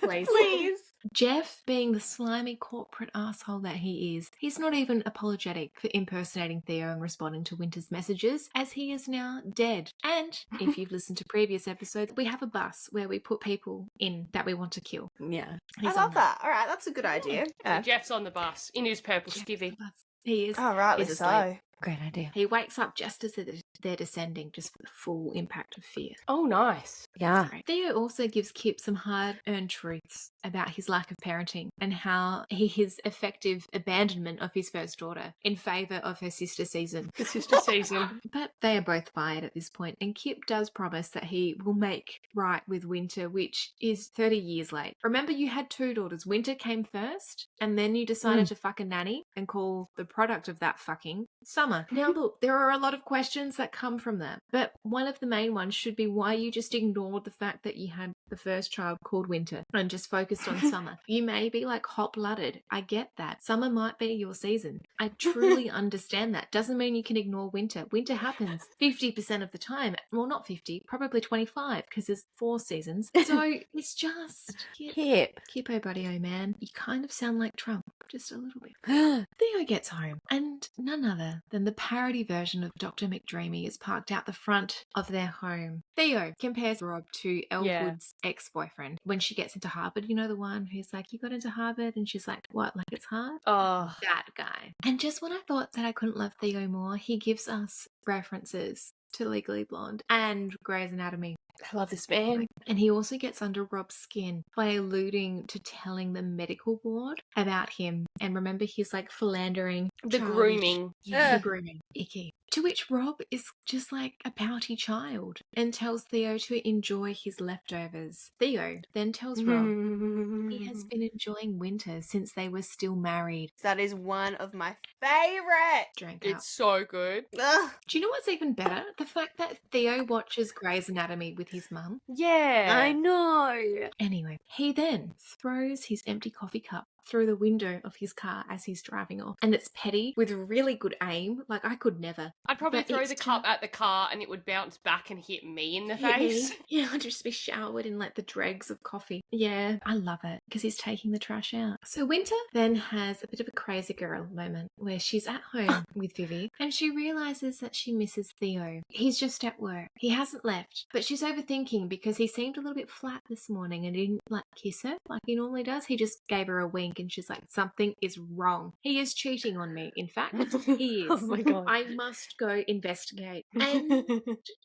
Please. Please. Jeff, being the slimy corporate asshole that he is, he's not even apologetic for impersonating Theo and responding to Winter's messages, as he is now dead. And if you've listened to previous episodes, we have a bus where we put people in that we want to kill. Yeah. I He's love on that. All right, that's a good idea. Jeff's on the bus in his purple skivvy. He is. Oh, rightly He's so. asleep. Great idea. He wakes up just as they're descending, just for the full impact of fear. Oh, nice. Yeah. Theo also gives Kip some hard-earned truths about his lack of parenting and how his effective abandonment of his first daughter in favour of her sister season. The sister season. But they are both fired at this point, and Kip does promise that he will make right with Winter, which is 30 years late. Remember, you had 2 daughters. Winter came first, and then you decided to fuck a nanny and call the product of that fucking Summer. Now look, there are a lot of questions that come from that, but one of the main ones should be why you just ignored the fact that you had the first child called Winter and just focused on Summer. You may be like hot-blooded. I get that. Summer might be your season. I truly understand that. Doesn't mean you can ignore Winter. Winter happens 50% of the time. Well, not 50, probably 25, because there's 4 seasons. So it's just... Kip. Kippo buddy, oh man, you kind of sound like Trump, just a little bit. Theo gets home, and none other than the parody version of Dr. McDreamy is parked out the front of their home. Theo compares Rob to Elwood's ex-boyfriend when she gets into Harvard. You know, the one who's like, you got into Harvard? And she's like, what, like it's hard? Oh, That guy. And just when I thought that I couldn't love Theo more, he gives us references to Legally Blonde and Grey's Anatomy. I love this man. And he also gets under Rob's skin by alluding to telling the medical board about him. And remember, he's like philandering. The childish- grooming. Yeah, the grooming. Icky. To which Rob is just like a pouty child and tells Theo to enjoy his leftovers. Theo then tells Rob he has been enjoying Winter since they were still married. That is one of my favourite. Drank out. It's so good. Ugh. Do you know what's even better? The fact that Theo watches Grey's Anatomy with his mum. Yeah. I know. Anyway, he then throws his empty coffee cup through the window of his car as he's driving off. And it's petty with really good aim. Like, I could never. I'd probably But throw it's the cup at the car and it would bounce back and hit me in the face. Yeah, I'd just be showered in like the dregs of coffee. Yeah, I love it because he's taking the trash out. So Winter then has a bit of a crazy girl moment where she's at home with Vivi and she realizes that she misses Theo. He's just at work. He hasn't left, but she's overthinking because he seemed a little bit flat this morning and didn't like kiss her like he normally does. He just gave her a wink and she's like, something is wrong. He is cheating on me. In fact, he is. Oh my God. I must go investigate. And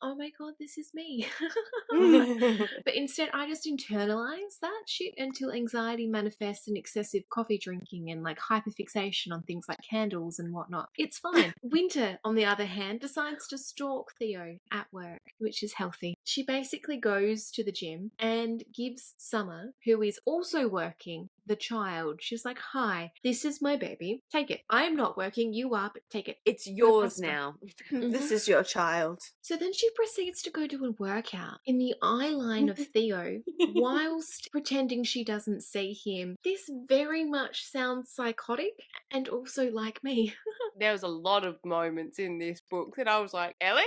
oh my God, this is me. But instead, I just internalize that shit until anxiety manifests in excessive coffee drinking and like hyperfixation on things like candles and whatnot. It's fine. Winter, on the other hand, decides to stalk Theo at work, which is healthy. She basically goes to the gym and gives Summer, who is also working, the child. She's like, hi, this is my baby. Take it. I'm not working. You are, but take it. It's yours Pasta. now. This is your child. So then she proceeds to go do a workout in the eye line of Theo whilst pretending she doesn't see him. This very much sounds psychotic and also like me. There was a lot of moments in this book that I was like, Ellie?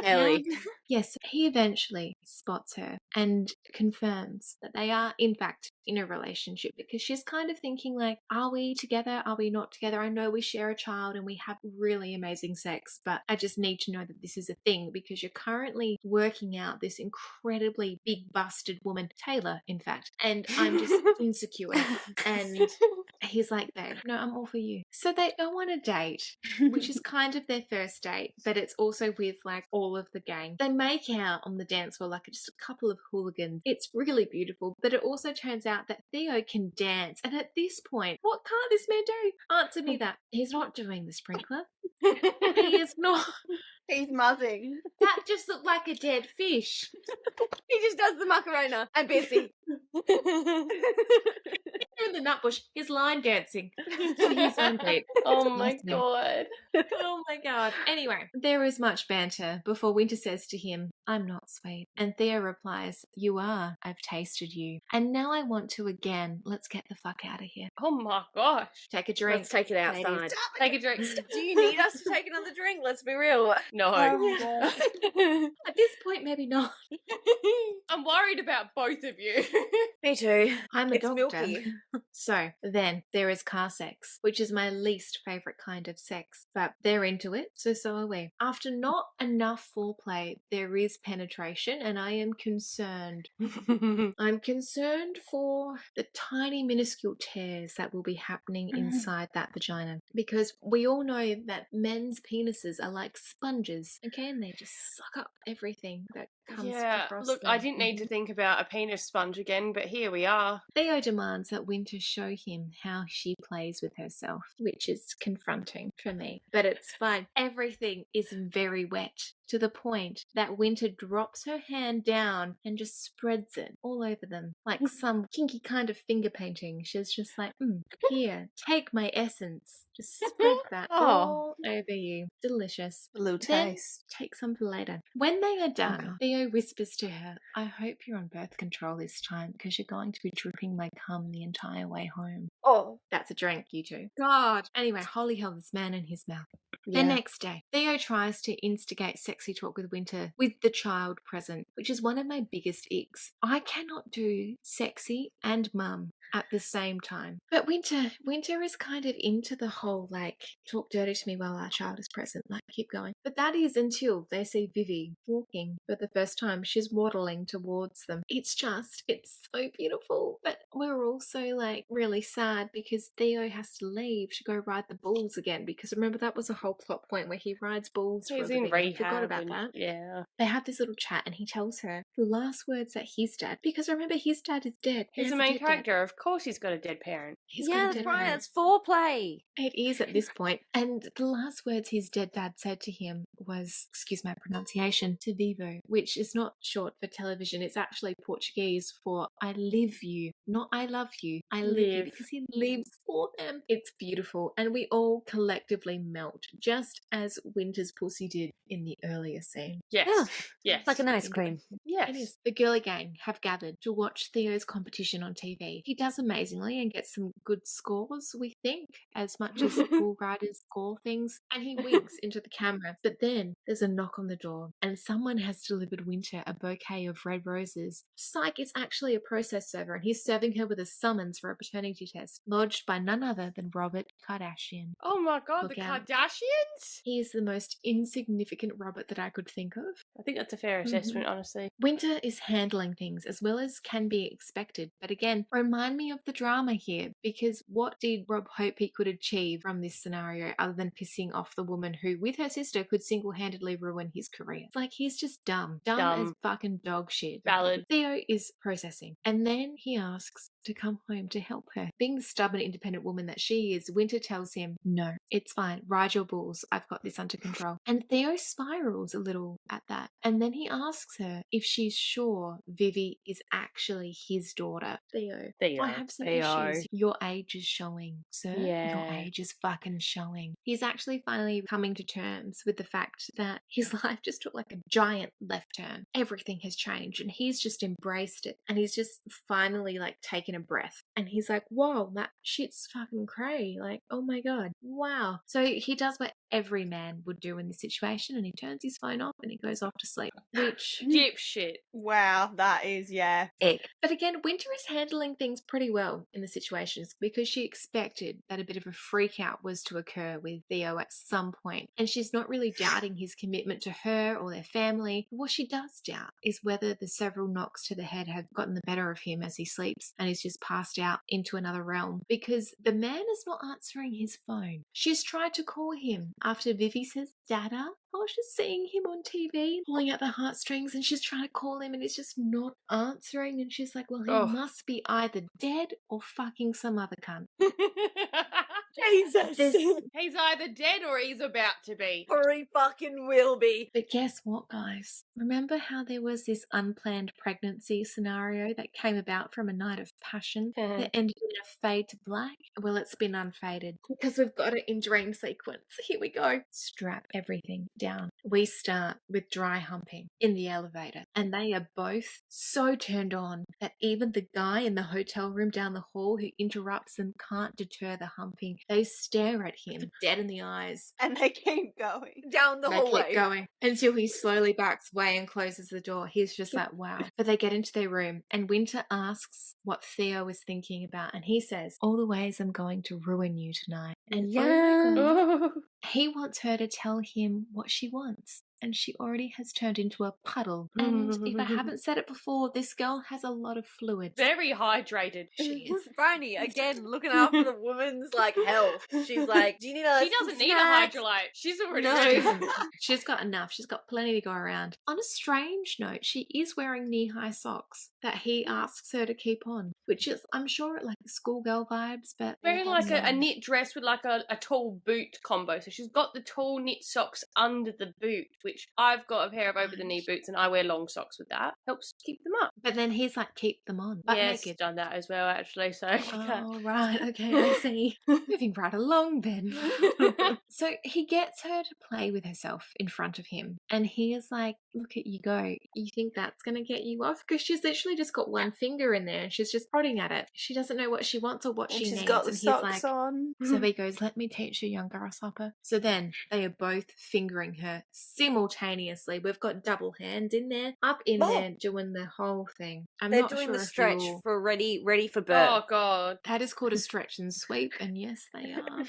Ellie. Yes, he eventually spots her and confirms that they are, in fact, in a relationship because she's kind of thinking like, are we together? Are we not together? I know we share a child and we have really amazing sex, but I just need to know that this is a thing because you're currently working out this incredibly big busted woman, Taylor, in fact, and I'm just insecure. And he's like, babe, no, I'm all for you. So they go on a date, which is kind of their first date, but it's also with like all of the gang. They make out on the dance floor like just a couple of hooligans. It's really beautiful, but it also turns out that Theo can dance. And at this point, what can't this man do? Answer me that. He's not doing the sprinkler. He is not. He's muzzing. That just looked like a dead fish. He just does the Macarena. I'm busy. In the nutbush, he's line dancing to his own beat. Oh my Awesome. God. Oh my God. Anyway, there is much banter before Winter says to him, I'm not sweet. And Theo replies, you are. I've tasted you. And now I want to again. Let's get the fuck out of here. Oh my gosh. Take a drink. Let's take it outside. Take a drink. Do you need us to take another drink? Let's be real. No. At this point, maybe not. I'm worried about both of you. Me too. I'm a It's doctor. milky. So then there is car sex, which is my least favourite kind of sex, but they're into it, so are we. After not enough foreplay, there is penetration, and I am concerned. I'm concerned for the tiny minuscule tears that will be happening inside that vagina, because we all know that men's penises are like sponges, okay, and they just suck up everything that comes Yeah, across look, them. I didn't need to think about a penis sponge again, but here we are. Theo demands that Winter show him how she plays with herself, which is confronting for me. But it's fine. Everything is very wet to the point that Winter drops her hand down and just spreads it all over them like some kinky kind of finger painting. She's just like, here, take my essence. Just spread that all over you. Delicious. A little Then taste. take some for later. When they are done, God. Theo whispers to her, I hope you're on birth control this time because you're going to be dripping my cum the entire way home. Oh, That's a drink, you two. God. Anyway, holy hell, this man and his mouth. The next day, Theo tries to instigate sexy talk with Winter with the child present, which is one of my biggest icks. I cannot do sexy and mum at the same time. But Winter is kind of into the whole, like, talk dirty to me while our child is present, like, keep going. But that is until they see Vivi walking for the first time. She's waddling towards them. It's so beautiful. But we're also, like, really sad because Theo has to leave to go ride the bulls again, because remember that was a whole plot point where he rides bulls for He's a in living. I rehab. forgot about and- that. Yeah. They have this little chat and he tells her the last words that his dad, because remember his dad is dead. He He's has the a main dead dad. character. Of course he's got a dead parent. He's got yeah, a that's dead right. parent. That's foreplay. It is at this point. And the last words his dead dad said to him was, excuse my pronunciation, te vivo, which is not short for television. It's actually Portuguese for I live you, not I love you. I live you, Live. because he lives for them. It's beautiful. And we all collectively melt, just as Winter's pussy did in the earlier scene. Yes. Yeah. Yes. It's like an ice cream. Yes. It is. The girly gang have gathered to watch Theo's competition on TV. He does amazingly and gets some good scores, we think, as much as bull riders score things. And he winks into the camera. But then there's a knock on the door, and someone has delivered Winter a bouquet of red roses. Psych, it's actually a process server, and he's serving her with a summons for a paternity test, lodged by none other than Robert Kardashian. Oh my god, Look the out. Kardashians? He is the most insignificant Robert that I could think of. I think that's a fair assessment, honestly. Winter is handling things as well as can be expected, but again, remind me of the drama here, because what did Rob hope he could achieve from this scenario other than pissing off the woman who, with her sister, could single-handedly ruin his career? Like, he's just dumb as fucking dog shit. Valid. Theo is processing, and then he asks to come home to help her. Being the stubborn, independent woman that she is, Winter tells him, no, it's fine, ride your bulls, I've got this under control. And Theo spirals a little at that, and then he asks her if she's sure Vivi is actually his daughter. Theo, I have some issues. Your age is showing, sir. Your age is fucking showing. He's actually finally coming to terms with the fact that his life just took like a giant left turn. Everything has changed, and he's just embraced it, and he's just finally like taken a breath, and he's like, whoa, that shit's fucking cray, like, oh my god, wow. So he does what every man would do in this situation, and he turns his phone off and he goes off to sleep, which dipshit. Wow, that is, yeah. Ick. But again, Winter is handling things pretty well in the situations because she expected that a bit of a freak out was to occur with Theo at some point, and she's not really doubting his commitment to her or their family. What she does doubt is whether the several knocks to the head have gotten the better of him as he sleeps and he's just passed out into another realm, because the man is not answering his phone. She's tried to call him after Vivi says, Dada. I was just seeing him on TV, pulling at the heartstrings, and she's trying to call him and he's just not answering, and she's like, well, he must be either dead or fucking some other cunt. Jesus. He's either dead or he's about to be. Or he fucking will be. But guess what, guys? Remember how there was this unplanned pregnancy scenario that came about from a night of passion that ended in a fade to black? Well, it's been unfaded because we've got it in dream sequence. Here we go. Strap everything down. We start with dry humping in the elevator, and they are both so turned on that even the guy in the hotel room down the hall who interrupts them can't deter the humping. They stare at him dead in the eyes. And they keep going. Down the hallway. They keep going until he slowly backs away and closes the door. He's just like, wow. But they get into their room, and Winter asks what Theo is thinking about, and he says, all the ways I'm going to ruin you tonight. And oh my God, he wants her to tell him what she wants. And she already has turned into a puddle. And if I haven't said it before, this girl has a lot of fluids. Very hydrated. She is. Franny, again, looking after the woman's, like, health. She's like, do you need a She doesn't need a snack? hydrolyte. She's already No. ready. She's got enough. She's got plenty to go around. On a strange note, she is wearing knee-high socks that he asks her to keep on, which is, I'm sure, like schoolgirl vibes, but Very like a knit dress with like a tall boot combo. So she's got the tall knit socks under the boot, which I've got a pair of over-the-knee boots and I wear long socks with that. Helps keep them up. But then he's like, keep them on. But Yes, naked. done that as well, actually. So Oh, right. Okay, I see. Moving right along then. So he gets her to play with herself in front of him. And he is like, look at you go. You think that's going to get you off? Because she's literally just got one finger in there and she's just prodding at it. She doesn't know what she wants or what she needs. She's got the and he's socks like, on. so he goes, let me teach you, young grasshopper. So then they are both fingering her simultaneously. We've got double hands in there, up in there, doing the whole thing. They're not doing sure the if stretch you're- for ready for birth. oh god. That is called a stretch and sweep, and yes, they are.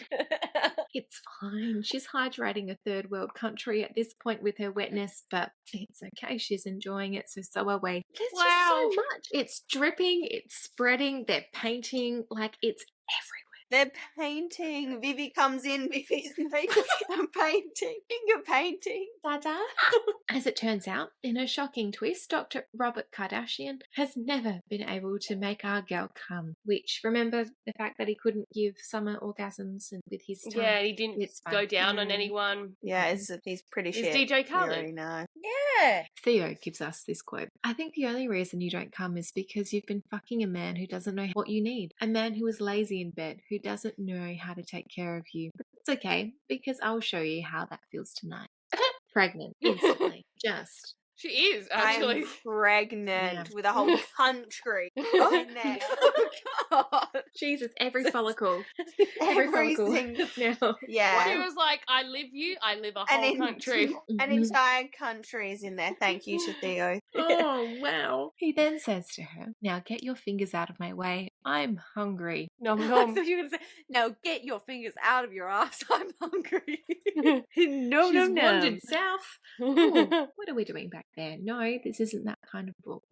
It's fine. She's hydrating a third world country at this point with her wetness, but it's okay. She's enjoying it, so are we. There's just so much. It's dripping, it's spreading, they're painting, like it's everywhere. They're painting. Vivi comes in. Vivi's making them painting. Finger painting. Dada. As it turns out, in a shocking twist, Dr. Robert Kardashian has never been able to make our girl come. Which, remember the fact that he couldn't give summer orgasms and with his tongue? Yeah, he didn't It's fine. go down on anyone. Yeah, he's pretty It's shit. DJ We Khaled. already know. Yeah. Theo gives us this quote. I think the only reason you don't come is because you've been fucking a man who doesn't know what you need. A man who is lazy in bed, who doesn't know how to take care of you. But it's okay, because I'll show you how that feels tonight. Pregnant, instantly. Just She is, I actually. am pregnant Yeah. with a whole country in there. Oh, God. Jesus, every follicle. Every follicle. Everything. Now. Yeah. She was like, I live you, I live a An whole en- country. An Mhm. entire country is in there. Thank you to Theo. Oh, wow. He then says to her, now get your fingers out of my way. I'm hungry. Nom I nom. thought you were going to say, now get your fingers out of your ass. I'm hungry. no, She's no, no. wandered south. Oh, what are we doing back there? No, this isn't that kind of book.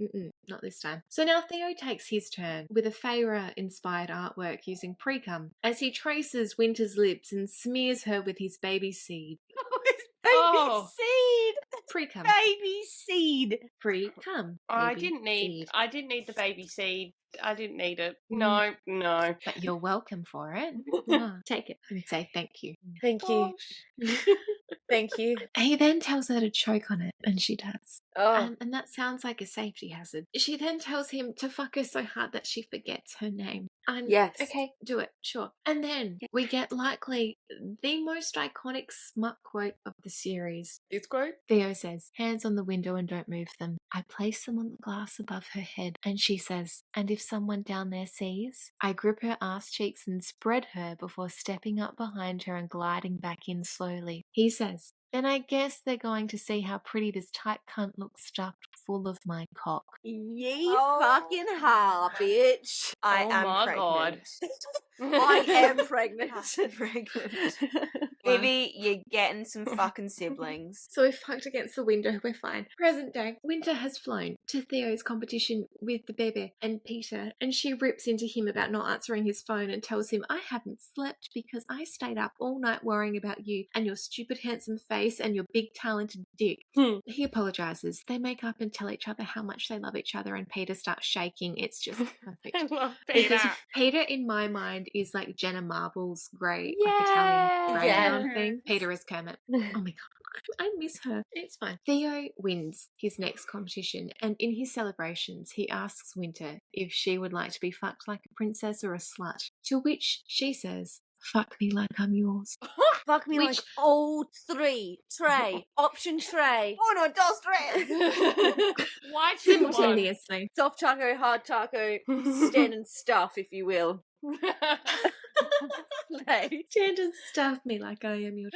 Not this time. So now Theo takes his turn with a Feyre-inspired artwork using pre-cum as he traces Winter's lips and smears her with his baby seed. Oh. Seed. Pre-cum. Baby seed. Pre-cum. I baby didn't need the baby seed. I didn't need it. Mm. No. But you're welcome for it. Ah, take it and say thank you. Thank you. Thank you. He then tells her to choke on it, and she does. Oh. And that sounds like a safety hazard. She then tells him to fuck her so hard that she forgets her name. Yes. Okay, do it, sure. And then we get likely the most iconic smut quote of the series. This quote? Theo says, hands on the window and don't move them. I place them on the glass above her head, and she says, and if someone down there sees, I grip her ass cheeks and spread her before stepping up behind her and gliding back in slowly. He says, then I guess they're going to see how pretty this tight cunt looks stuffed full of my cock. Ye Oh. fucking ha, bitch. I Oh am my pregnant. I am pregnant. I'm pregnant. Vivi, you're getting some fucking siblings. So we're fucked against the window, we're fine. Present day, Winter has flown to Theo's competition with the Bebe and Peter, and she rips into him about not answering his phone and tells him, I haven't slept because I stayed up all night worrying about you and your stupid handsome face and your big talented dick. He apologizes. They make up and tell each other how much they love each other, and Peter starts shaking. It's just perfect. I love Because Peter. Peter, in my mind, is like Jenna Marbles' grey, Yeah. like Italian greyhound Yes. thing. Peter is Kermit. Oh my god, I miss her. It's fine. Theo wins his next competition, and in his celebrations, he asks Winter if she would like to be fucked like a princess or a slut. To which she says, fuck me like I'm yours. Fuck me like all three. Tray. Option tray. Uno, dos, tres. Why choose one? Simultaneously. Soft taco, hard taco, stand and stuff, if you will. Like, Jen just stuffed me like I am yours.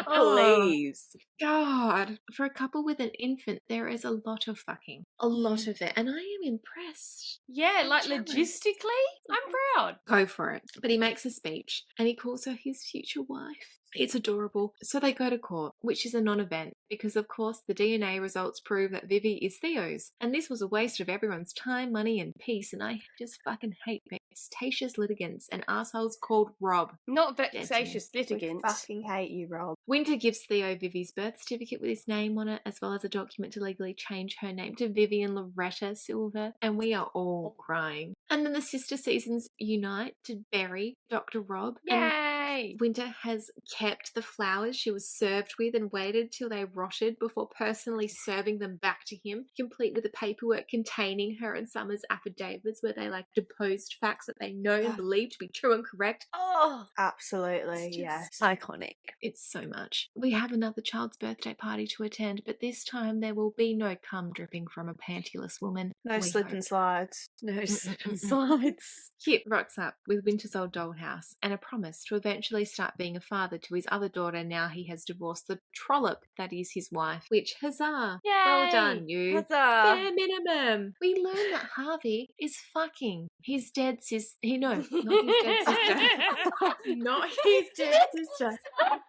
Oh. please. God, for a couple with an infant, there is a lot of fucking. A lot of it. And I am impressed. Yeah, like jealous. logistically, I'm proud. Go for it. But he makes a speech and he calls her his future wife. It's adorable. So they go to court, which is a non-event because, of course, the DNA results prove that Vivi is Theo's. And this was a waste of everyone's time, money, and peace. And I just fucking hate vexatious litigants and assholes called Rob. Not vexatious We litigants. fucking hate you, Rob. Winter gives Theo Vivi's birth certificate with his name on it, as well as a document to legally change her name to Vivian Loretta Silver, and we are all crying. And then the sister seasons unite to bury Dr. Rob. And Yay! Winter has kept the flowers she was served with and waited till they rotted before personally serving them back to him, complete with the paperwork containing her and Summer's affidavits where they deposed facts that they know and believe to be true and correct. Oh, Absolutely, It's just- yes. iconic. It's so much. We have another child's birthday party to attend, but this time there will be no cum dripping from a pantyless woman. No we slip hope. and slides. No slip and slides. Kit rocks up with Winter's old dollhouse and a promise to eventually start being a father to his other daughter now he has divorced the trollop that is his wife, which, huzzah! Well Yay! done, you. Huzzah. Bare minimum. We learn that Harvey is fucking his dead sister. No, not his dead sister. Not his dead sister.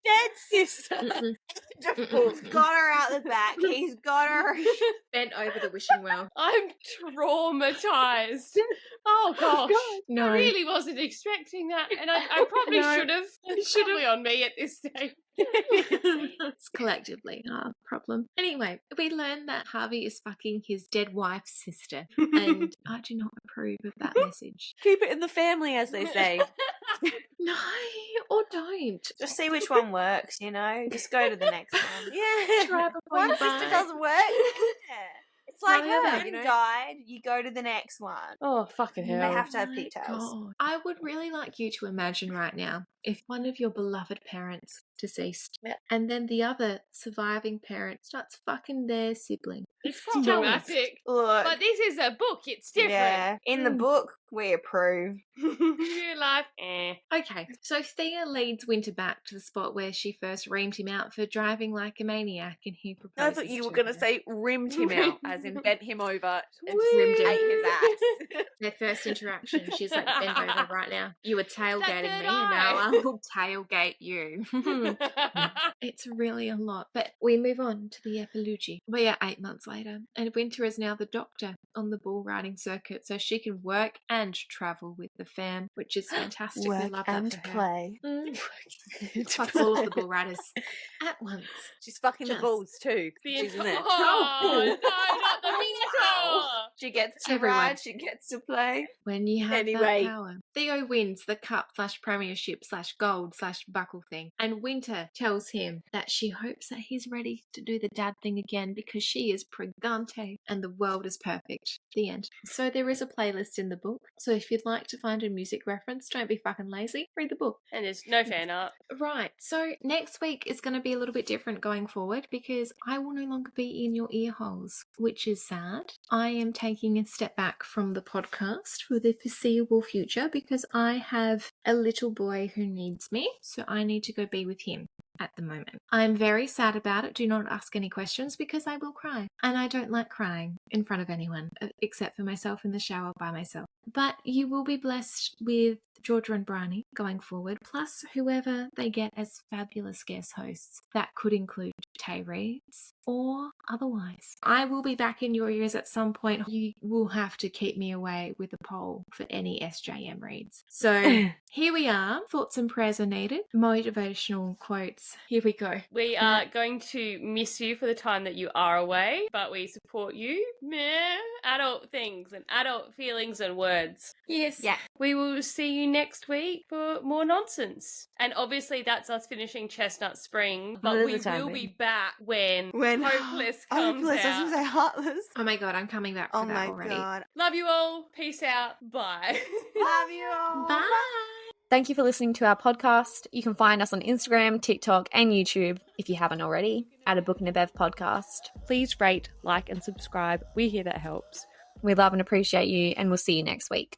Dead sister. Mm-mm. He's got her out the back. He's got her. Bent over the wishing well. I'm traumatized. Oh gosh. No. I really wasn't expecting that, and I probably No. should have. It's probably on me at this stage. It's collectively our problem. Anyway, we learn that Harvey is fucking his dead wife's sister, and I do not approve of that message. Keep it in the family, as they say. No, or don't. Just see which one works, you know? Just go to the next one. Yeah. Try before One you sister buy. doesn't work. Yeah. It's like Whatever, her. you know? Died, you go to the next one. Oh fucking They hell! have to have My pigtails. God. I would really like you to imagine right now if one of your beloved parents deceased. And then the other surviving parent starts fucking their sibling. It's Tell us. problematic. Look, But this is a book. It's different. yeah, in the book, we approve. Real life, Okay, so Thea leads Winter back to the spot where she first reamed him out for driving like a maniac, and he proposes I thought you were to going to her. say rimmed him out, as in bent him over and Woo. rimmed ate his ass. Their first interaction, she's like, bend over right now. You were tailgating third me, and now eye. I will tailgate you. It's really a lot. But we move on to the epilogy. We are 8 months later, and Winter is now the doctor on the bull riding circuit, so she can work and travel with the fam, which is fantastic. We Work love and that for her. play. Fuck all of the bull riders at once. She's fucking the Just bulls too. The She's in there. Oh, no, not the minotaur. She gets to Everyone. ride, she gets to play. When you have Anyway. that power. Theo wins the cup/premiership/gold/buckle thing, and Winter tells him that she hopes that he's ready to do the dad thing again because she is pregante and the world is perfect. The end. So there is a playlist in the book, so if you'd like to find a music reference, don't be fucking lazy, read the book. And there's no fan art. Right, so next week is going to be a little bit different going forward because I will no longer be in your ear holes, which is sad. I am taking a step back from the podcast for the foreseeable future because I have a little boy who needs me, so I need to go be with him at the moment. I'm very sad about it. Do not ask any questions because I will cry. And I don't like crying in front of anyone except for myself in the shower by myself. But you will be blessed with Georgia and Bryony going forward, plus whoever they get as fabulous guest hosts. That could include Tayreads or otherwise. I will be back in your ears at some point. You will have to keep me away with a poll for any SJM reads. So here we are. Thoughts and prayers are needed. Motivational quotes. Here we go. We are going to miss you for the time that you are away, but we support you. Meh. Adult things and adult feelings and words. Yes. Yeah. We will see you next week for more nonsense. And obviously that's us finishing Chestnut Springs, but For we the time will be being. back when Hopeless comes Hopeless, I was out. gonna say heartless. Oh my god, I'm coming back for Oh that my already. god. Love you all. Peace out. Bye. Love you all. Bye. Thank you for listening to our podcast. You can find us on Instagram, TikTok, and YouTube if you haven't already at A Book and a Bev podcast. Please rate, like, and subscribe. We hear that helps. We love and appreciate you, and we'll see you next week.